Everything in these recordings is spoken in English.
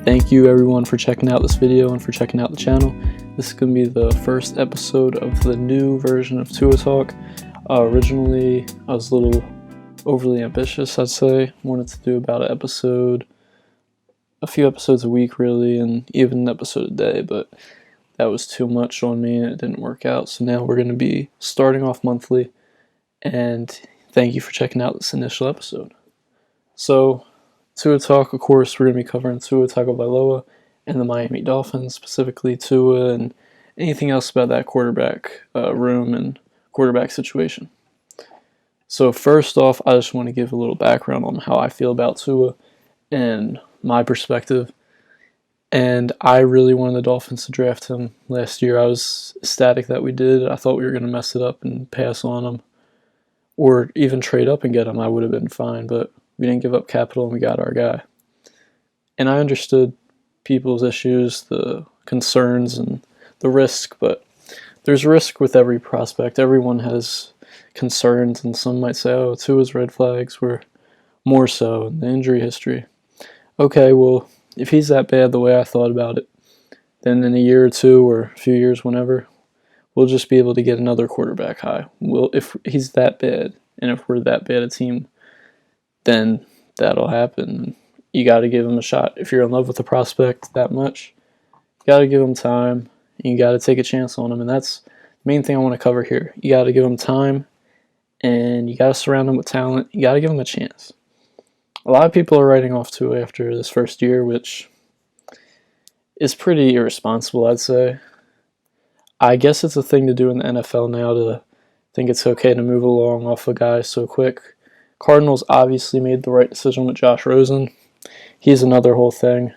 Thank you everyone for checking out this video and for checking out the channel. This is going to be the first episode of the new version of Tua Talk. Originally, I was a little overly ambitious, I'd say. Wanted to do about a few episodes a week really, and even an episode a day, but that was too much on me and it didn't work out. So now we're going to be starting off monthly, and thank you for checking out this initial episode. So, Tua Talk, of course, we're going to be covering Tua Tagovailoa and the Miami Dolphins, specifically Tua and anything else about that quarterback room and quarterback situation. So first off, I just want to give a little background on how I feel about Tua and my perspective. And I really wanted the Dolphins to draft him last year. I was ecstatic that we did. I thought we were going to mess it up and pass on him, or even trade up and get him. I would have been fine, but we didn't give up capital and we got our guy. And I understood people's issues, the concerns, and the risk, but there's risk with every prospect. Everyone has concerns, and some might say, oh, Tua's red flags were more so in the injury history. Okay, well, if he's that bad the way I thought about it, then in a year or two or a few years, whenever, we'll just be able to get another quarterback high. If he's that bad, and if we're that bad a team, then that'll happen. You got to give him a shot. If you're in love with the prospect that much, you got to give him time, and you got to take a chance on him, and that's the main thing I want to cover here. You got to give him time, and you got to surround him with talent. You got to give him a chance. A lot of people are writing off Tua after this first year, which is pretty irresponsible, I'd say. I guess it's a thing to do in the NFL now to think it's okay to move along off a guy so quick. Cardinals obviously made the right decision with Josh Rosen. He's another whole thing.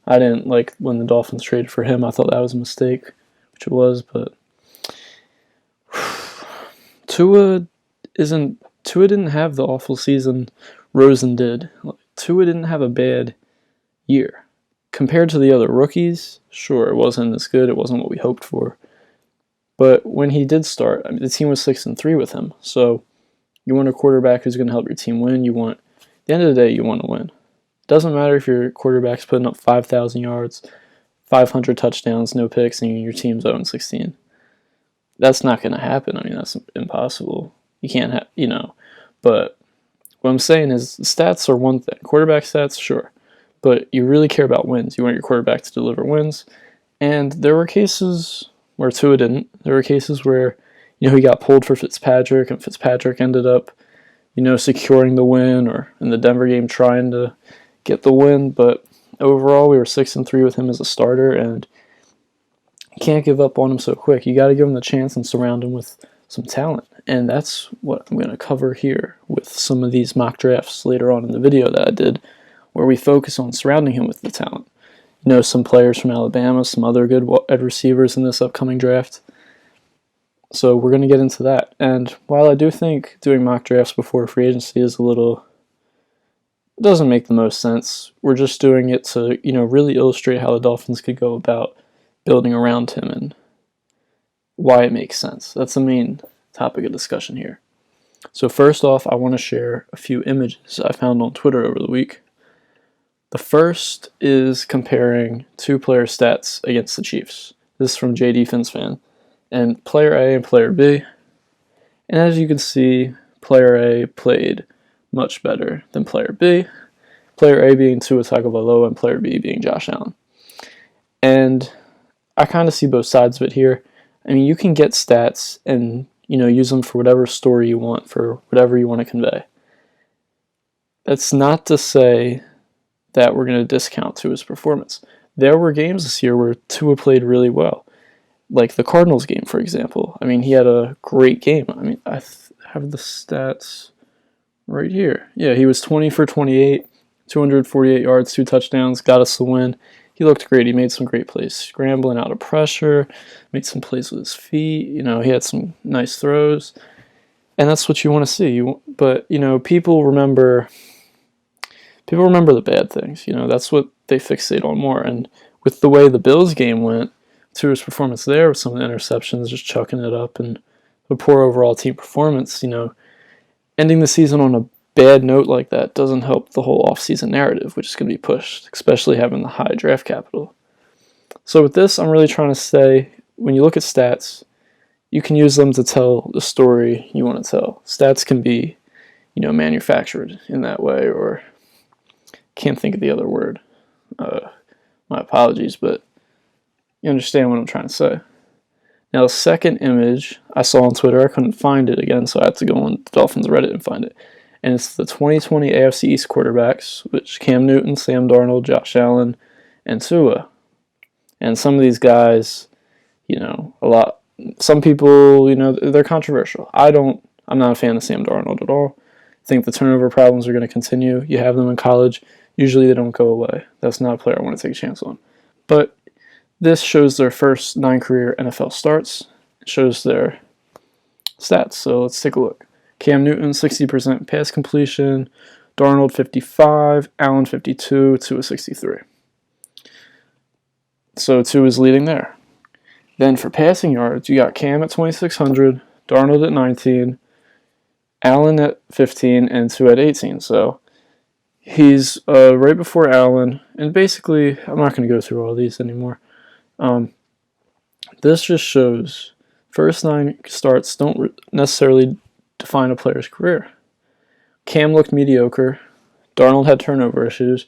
I didn't like when the Dolphins traded for him. I thought that was a mistake, which it was, but Tua didn't have the awful season Rosen did. Tua didn't have a bad year. Compared to the other rookies, sure, it wasn't as good. It wasn't what we hoped for. But when he did start, the team was 6-3 with him. So you want a quarterback who's going to help your team win. At the end of the day, you want to win. It doesn't matter if your quarterback's putting up 5,000 yards, 500 touchdowns, no picks, and your team's 0-16. That's not going to happen. That's impossible. You can't have, But what I'm saying is stats are one thing. Quarterback stats, sure. But you really care about wins. You want your quarterback to deliver wins. And there were cases where Tua didn't. There were cases where, he got pulled for Fitzpatrick, and Fitzpatrick ended up, securing the win, or in the Denver game trying to get the win. But overall, we were 6-3 with him as a starter, and you can't give up on him so quick. You got to give him the chance and surround him with some talent. And that's what I'm going to cover here with some of these mock drafts later on in the video that I did, where we focus on surrounding him with the talent. Some players from Alabama, some other good wide receivers in this upcoming draft. So we're going to get into that. And while I do think doing mock drafts before free agency is doesn't make the most sense, we're just doing it to, really illustrate how the Dolphins could go about building around him and why it makes sense. That's the main topic of discussion here. So first off, I want to share a few images I found on Twitter over the week. The first is comparing two player stats against the Chiefs. This is from JD FinsFan. And player A and player B. And as you can see, player A played much better than player B. Player A being Tua Tagovailoa and player B being Josh Allen. And I kind of see both sides of it here. You can get stats and, use them for whatever story you want, for whatever you want to convey. That's not to say that we're going to discount Tua's performance. There were games this year where Tua played really well. Like the Cardinals game, for example. He had a great game. I have the stats right here. Yeah, he was 20 for 28, 248 yards, 2 touchdowns, got us the win. He looked great. He made some great plays, scrambling out of pressure, made some plays with his feet. He had some nice throws. And that's what you want to see. But people remember the bad things. That's what they fixate on more. And with the way the Bills game went, Tua's performance there with some of the interceptions, just chucking it up, and a poor overall team performance, ending the season on a bad note like that doesn't help the whole offseason narrative, which is going to be pushed, especially having the high draft capital. So with this, I'm really trying to say, when you look at stats, you can use them to tell the story you want to tell. Stats can be, manufactured in that way, or can't think of the other word. My apologies, but you understand what I'm trying to say. Now, the second image I saw on Twitter, I couldn't find it again, so I had to go on the Dolphins Reddit and find it. And it's the 2020 AFC East quarterbacks, which Cam Newton, Sam Darnold, Josh Allen, and Tua. And some of these guys, some people, they're controversial. I'm not a fan of Sam Darnold at all. I think the turnover problems are going to continue. You have them in college. Usually they don't go away. That's not a player I want to take a chance on. But this shows their first 9 career NFL starts. It shows their stats. So let's take a look. Cam Newton, 60% pass completion. Darnold, 55. Allen, 52. Tua, 63. So Tua is leading there. Then for passing yards, you got Cam at 2,600. Darnold at 19. Allen at 15. And Tua at 18. So he's right before Allen. And basically, I'm not going to go through all these anymore. This just shows first 9 starts don't necessarily define a player's career. Cam looked mediocre, Darnold had turnover issues,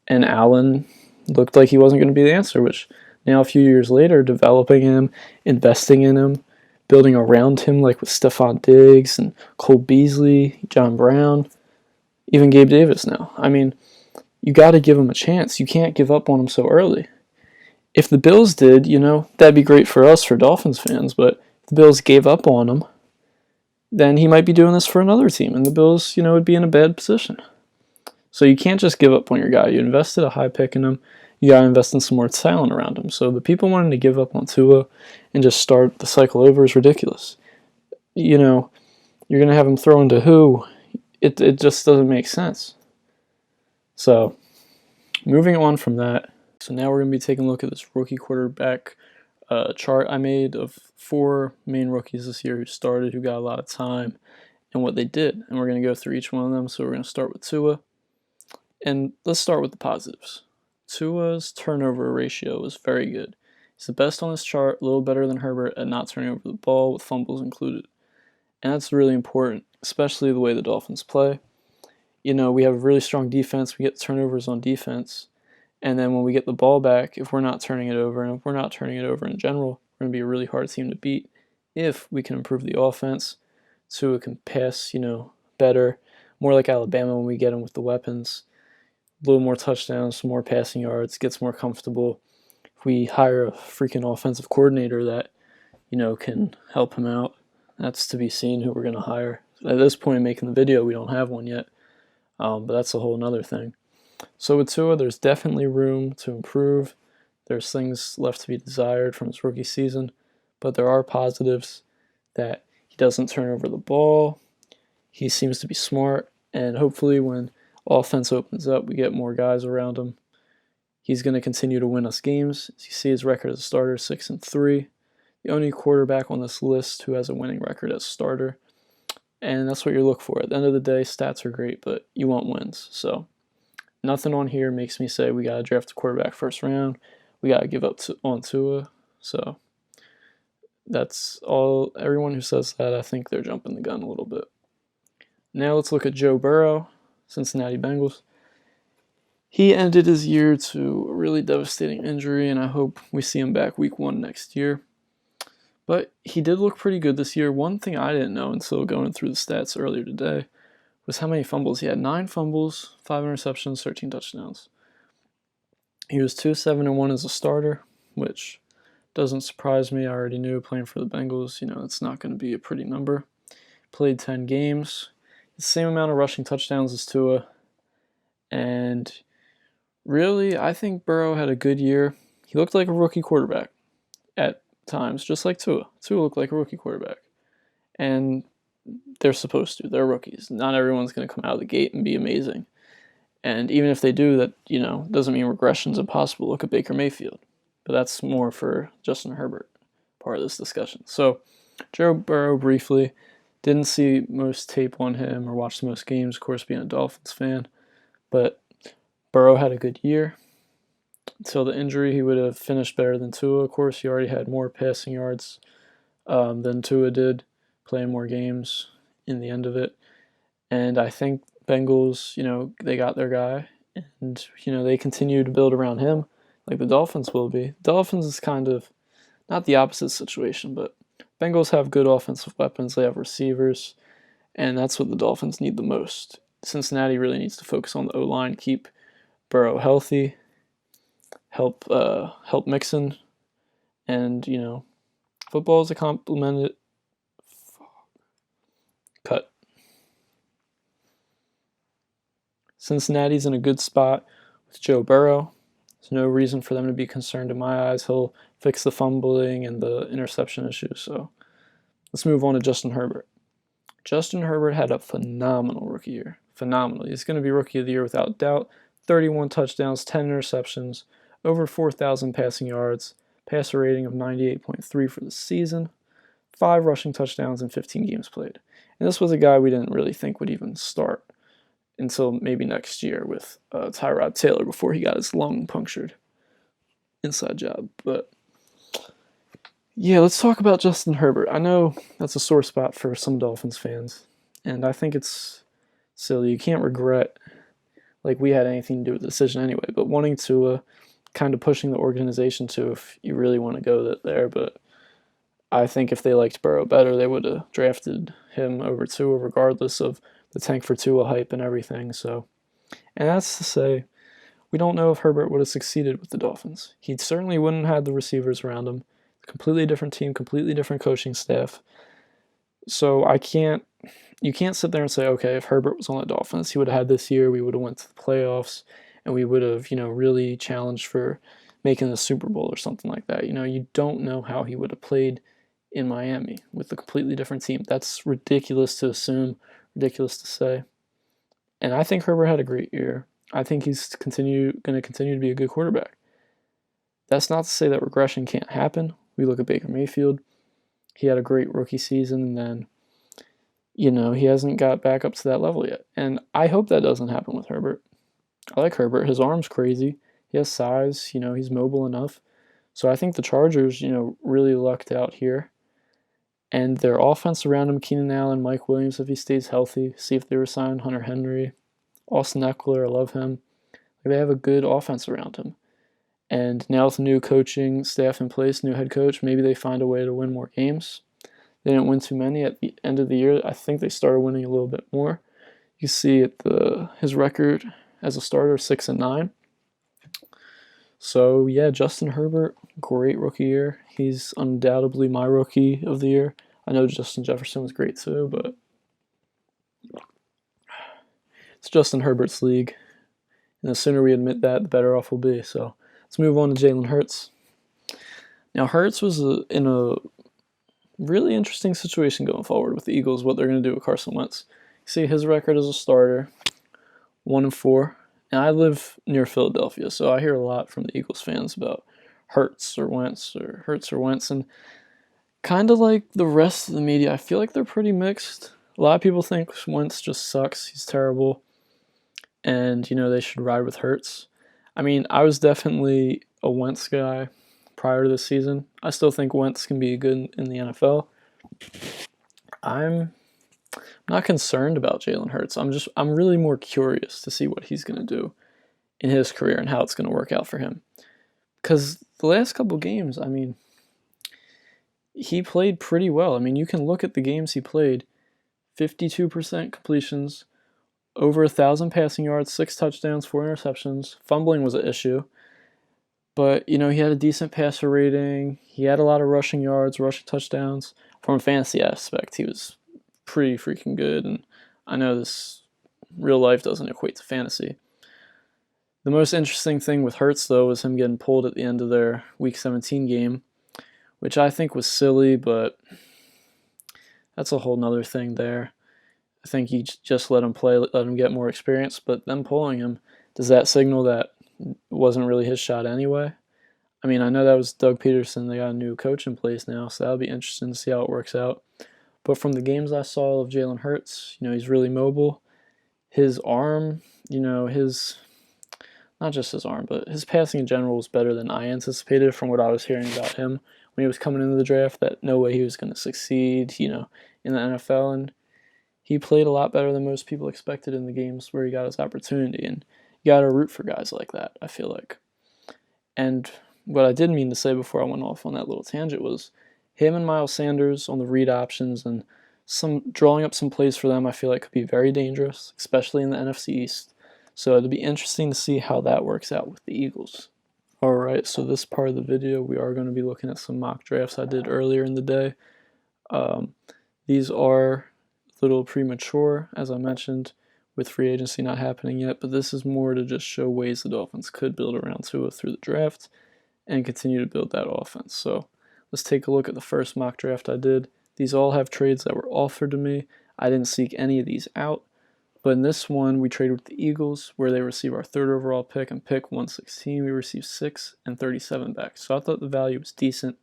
and Allen looked like he wasn't going to be the answer, which now a few years later, developing him, investing in him, building around him like with Stephon Diggs and Cole Beasley, John Brown, even Gabe Davis now. I mean, you got to give him a chance. You can't give up on him so early. If the Bills did, that'd be great for us, for Dolphins fans, but if the Bills gave up on him, then he might be doing this for another team, and the Bills, would be in a bad position. So you can't just give up on your guy. You invested a high pick in him. You got to invest in some more talent around him. So the people wanting to give up on Tua and just start the cycle over is ridiculous. You're going to have him throw into who? It just doesn't make sense. So moving on from that, so now we're going to be taking a look at this rookie quarterback chart I made of 4 main rookies this year who started, who got a lot of time, and what they did. And we're going to go through each one of them. So we're going to start with Tua. And let's start with the positives. Tua's turnover ratio is very good. He's the best on this chart, a little better than Herbert at not turning over the ball, with fumbles included. And that's really important, especially the way the Dolphins play. We have a really strong defense. We get turnovers on defense. And then when we get the ball back, if we're not turning it over, and if we're not turning it over in general, we're going to be a really hard team to beat if we can improve the offense so it can pass, better, more like Alabama when we get them with the weapons. A little more touchdowns, some more passing yards, gets more comfortable. If we hire a freaking offensive coordinator that, can help him out, that's to be seen who we're going to hire. At this point in making the video, we don't have one yet, but that's a whole other thing. So with Tua, there's definitely room to improve. There's things left to be desired from his rookie season, but there are positives that he doesn't turn over the ball. He seems to be smart, and hopefully when offense opens up, we get more guys around him. He's going to continue to win us games. As you see, his record as a starter, 6-3. The only quarterback on this list who has a winning record as a starter, and that's what you look for. At the end of the day, stats are great, but you want wins. So nothing on here makes me say we got to draft a quarterback first round. We got to give up on Tua. So that's all. Everyone who says that, I think they're jumping the gun a little bit. Now let's look at Joe Burrow, Cincinnati Bengals. He ended his year to a really devastating injury, and I hope we see him back week 1 next year. But he did look pretty good this year. One thing I didn't know until going through the stats earlier today was how many fumbles. He had 9 fumbles, 5 interceptions, 13 touchdowns. He was 2-7-1 as a starter, which doesn't surprise me. I already knew playing for the Bengals, it's not going to be a pretty number. Played 10 games, the same amount of rushing touchdowns as Tua. And really, I think Burrow had a good year. He looked like a rookie quarterback at times, just like Tua. Tua looked like a rookie quarterback. And they're supposed to. They're rookies. Not everyone's going to come out of the gate and be amazing. And even if they do, that, doesn't mean regression's impossible. Look at Baker Mayfield. But that's more for Justin Herbert, part of this discussion. So, Joe Burrow, briefly, Didn't see most tape on him or watch the most games, of course, being a Dolphins fan. But Burrow had a good year. Until the injury, he would have finished better than Tua. Of course, he already had more passing yards than Tua did, playing more games in the end of it. And I think Bengals, they got their guy, and they continue to build around him, like the Dolphins will be. Dolphins is kind of not the opposite situation, but Bengals have good offensive weapons. They have receivers, and that's what the Dolphins need the most. Cincinnati really needs to focus on the O-line, keep Burrow healthy, help Mixon, and football is a complemented cut. Cincinnati's in a good spot with Joe Burrow. There's no reason for them to be concerned in my eyes. He'll fix the fumbling and the interception issues. So let's move on to Justin Herbert. Justin Herbert had a phenomenal rookie year. Phenomenal. He's going to be rookie of the year without doubt. 31 touchdowns, 10 interceptions, over 4,000 passing yards, passer rating of 98.3 for the season, 5 rushing touchdowns in 15 games played. And this was a guy we didn't really think would even start until maybe next year with Tyrod Taylor before he got his lung punctured. Inside job. But yeah, let's talk about Justin Herbert. I know that's a sore spot for some Dolphins fans, and I think it's silly. You can't regret like we had anything to do with the decision anyway, but wanting to kind of pushing the organization to if you really want to go there. But I think if they liked Burrow better, they would have drafted him over Tua regardless of the tank for Tua hype and everything. So, and that's to say, we don't know if Herbert would have succeeded with the Dolphins. He certainly wouldn't have had the receivers around him. Completely different team, completely different coaching staff. So you can't sit there and say, okay, if Herbert was on the Dolphins, he would have had this year, we would have went to the playoffs, and we would have, really challenged for making the Super Bowl or something like that. You don't know how he would have played in Miami with a completely different team. That's ridiculous to assume, ridiculous to say. And I think Herbert had a great year. I think he's going to continue to be a good quarterback. That's not to say that regression can't happen. We look at Baker Mayfield. He had a great rookie season, and then, he hasn't got back up to that level yet. And I hope that doesn't happen with Herbert. I like Herbert. His arm's crazy. He has size. He's mobile enough. So I think the Chargers, really lucked out here. And their offense around him, Keenan Allen, Mike Williams, if he stays healthy, see if they resign Hunter Henry, Austin Eckler, I love him. They have a good offense around him. And now with new coaching staff in place, new head coach, maybe they find a way to win more games. They didn't win too many at the end of the year. I think they started winning a little bit more. You see his record as a starter, 6-9. So yeah, Justin Herbert, great rookie year. He's undoubtedly my rookie of the year. I know Justin Jefferson was great too, but it's Justin Herbert's league. And the sooner we admit that, the better off we'll be. So let's move on to Jalen Hurts. Now, Hurts was in a really interesting situation going forward with the Eagles, what they're going to do with Carson Wentz. You see his record as a starter, 1-4. And I live near Philadelphia, so I hear a lot from the Eagles fans about Hurts or Wentz. And kind of like the rest of the media, I feel like they're pretty mixed. A lot of people think Wentz just sucks. He's terrible. And, they should ride with Hurts. I mean, I was definitely a Wentz guy prior to this season. I still think Wentz can be good in the NFL. I'm not concerned about Jalen Hurts. I'm really more curious to see what he's going to do in his career and how it's going to work out for him. Because the last couple games, he played pretty well. You can look at the games he played. 52% completions, over 1,000 passing yards, 6 touchdowns, 4 interceptions. Fumbling was an issue. But, he had a decent passer rating. He had a lot of rushing yards, rushing touchdowns. From a fantasy aspect, he was pretty freaking good. And I know this real life doesn't equate to fantasy. The most interesting thing with Hurts, though, was him getting pulled at the end of their Week 17 game, which I think was silly, but that's a whole nother thing there. I think you just let him play, let him get more experience, but them pulling him, does that signal that it wasn't really his shot anyway? I know that was Doug Peterson. They got a new coach in place now, so that'll be interesting to see how it works out. But from the games I saw of Jalen Hurts, he's really mobile. His arm, his not just his arm, but his passing in general was better than I anticipated from what I was hearing about him when he was coming into the draft, that no way he was going to succeed, in the NFL. And he played a lot better than most people expected in the games where he got his opportunity. And you got to root for guys like that, I feel like. And what I did mean to say before I went off on that little tangent was him and Miles Sanders on the read options and some drawing up some plays for them, I feel like could be very dangerous, especially in the NFC East. So it'll be interesting to see how that works out with the Eagles. Alright, so this part of the video, we are going to be looking at some mock drafts I did earlier in the day. These are a little premature, as I mentioned, with free agency not happening yet, but this is more to just show ways the Dolphins could build around Tua through the draft and continue to build that offense. So let's take a look at the first mock draft I did. These all have trades that were offered to me. I didn't seek any of these out, but in this one, we traded with the Eagles, where they receive our 3rd overall pick, and pick 116, we received 6 and 37 back. So I thought the value was decent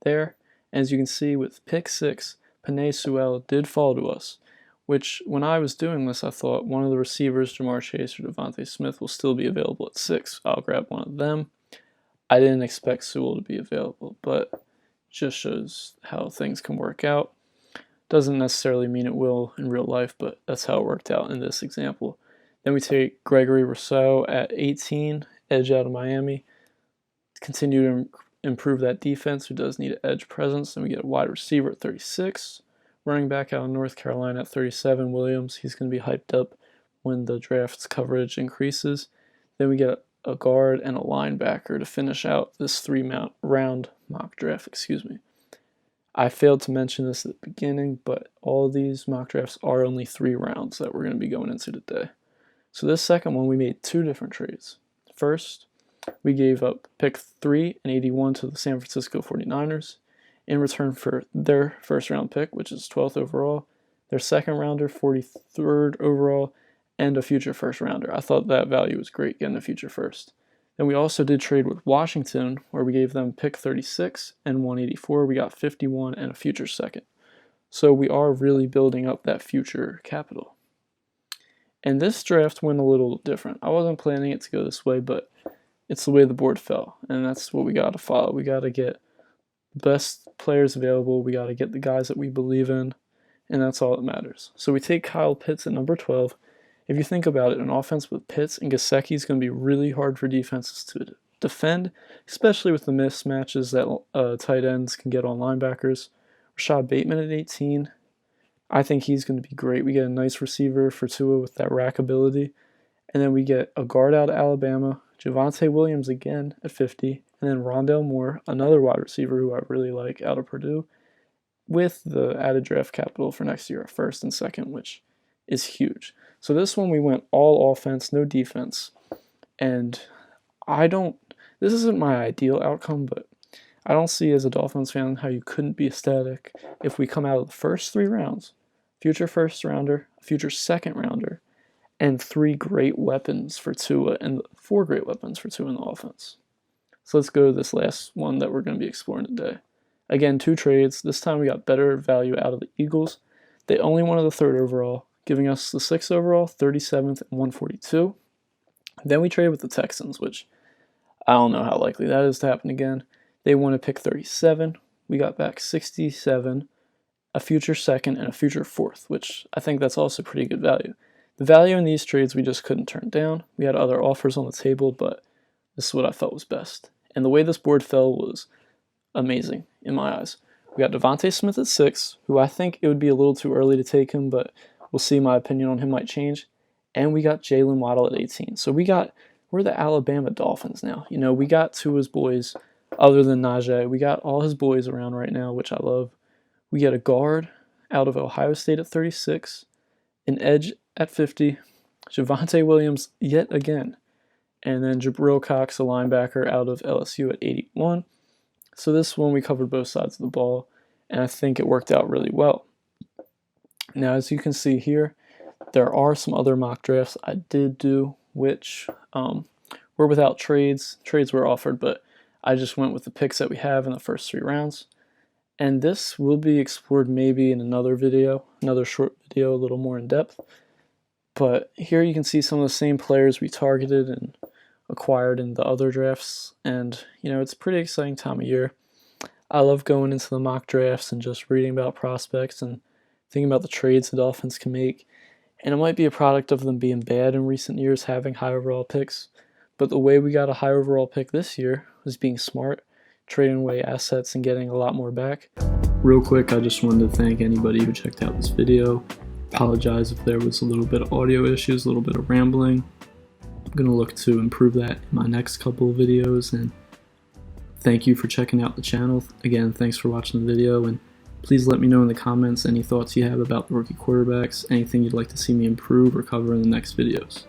there. And as you can see, with pick 6, Penei Sewell did fall to us, which when I was doing this, I thought one of the receivers, Jamar Chase or Devontae Smith, will still be available at 6. I'll grab one of them. I didn't expect Sewell to be available, but just shows how things can work out. Doesn't necessarily mean it will in real life, but that's how it worked out in this example. Then we take Gregory Rousseau at 18, edge out of Miami. Continue to improve that defense, who does need an edge presence. Then we get a wide receiver at 36. Running back out of North Carolina at 37, Williams. He's going to be hyped up when the draft's coverage increases. Then we get a guard and a linebacker to finish out this 3-round mock draft, I failed to mention this at the beginning, but all of these mock drafts are only 3 rounds that we're going to be going into today. So this second one, we made 2 different trades. First, we gave up pick 3 and 81 to the San Francisco 49ers in return for their first-round pick, which is 12th overall, their second-rounder, 43rd overall, and a future first-rounder. I thought that value was great, getting a future first. Then we also did trade with Washington, where we gave them pick 36 and 184. We got 51 and a future second. So we are really building up that future capital. And this draft went a little different. I wasn't planning it to go this way, but it's the way the board fell. And that's what we got to follow. We got to get the best players available. We got to get the guys that we believe in. And that's all that matters. So we take Kyle Pitts at number 12. If you think about it, an offense with Pitts and Gesicki is going to be really hard for defenses to defend, especially with the mismatches that tight ends can get on linebackers. Rashad Bateman at 18, I think he's going to be great. We get a nice receiver for Tua with that rack ability. And then we get a guard out of Alabama, Javonte Williams again at 50, and then Rondale Moore, another wide receiver who I really like out of Purdue, with the added draft capital for next year, first and second, which is huge. So this one we went all offense, no defense. And this isn't my ideal outcome, but I don't see as a Dolphins fan how you couldn't be ecstatic if we come out of the first 3 rounds, future first rounder, future second rounder, and 3 great weapons for Tua and 4 great weapons for Tua in the offense. So let's go to this last one that we're going to be exploring today. Again, 2 trades. This time we got better value out of the Eagles. They only wanted the 3rd overall, giving us the 6th overall, 37th, and 142. Then we traded with the Texans, which I don't know how likely that is to happen again. They wanted pick 37. We got back 67, a future second, and a future 4th, which I think that's also pretty good value. The value in these trades we just couldn't turn down. We had other offers on the table, but this is what I felt was best. And the way this board fell was amazing in my eyes. We got Devontae Smith at 6, who I think it would be a little too early to take him, but we'll see. My opinion on him might change. And we got Jalen Waddle at 18. So we're the Alabama Dolphins now. We got 2 of his boys, other than Najee. We got all his boys around right now, which I love. We get a guard out of Ohio State at 36, an edge at 50, Javonte Williams yet again, and then Jabril Cox, a linebacker out of LSU at 81. So this one we covered both sides of the ball, and I think it worked out really well. Now, as you can see here, there are some other mock drafts I did do, which were without trades. Trades were offered, but I just went with the picks that we have in the first 3 rounds. And this will be explored maybe in another video, another short video, a little more in depth. But here you can see some of the same players we targeted and acquired in the other drafts. And, it's a pretty exciting time of year. I love going into the mock drafts and just reading about prospects and thinking about the trades the Dolphins can make. And it might be a product of them being bad in recent years, having high overall picks. But the way we got a high overall pick this year was being smart, trading away assets and getting a lot more back. Real quick, I just wanted to thank anybody who checked out this video. Apologize if there was a little bit of audio issues, a little bit of rambling. I'm going to look to improve that in my next couple of videos, and thank you for checking out the channel. Again, thanks for watching the video, and please let me know in the comments any thoughts you have about the rookie quarterbacks, anything you'd like to see me improve or cover in the next videos.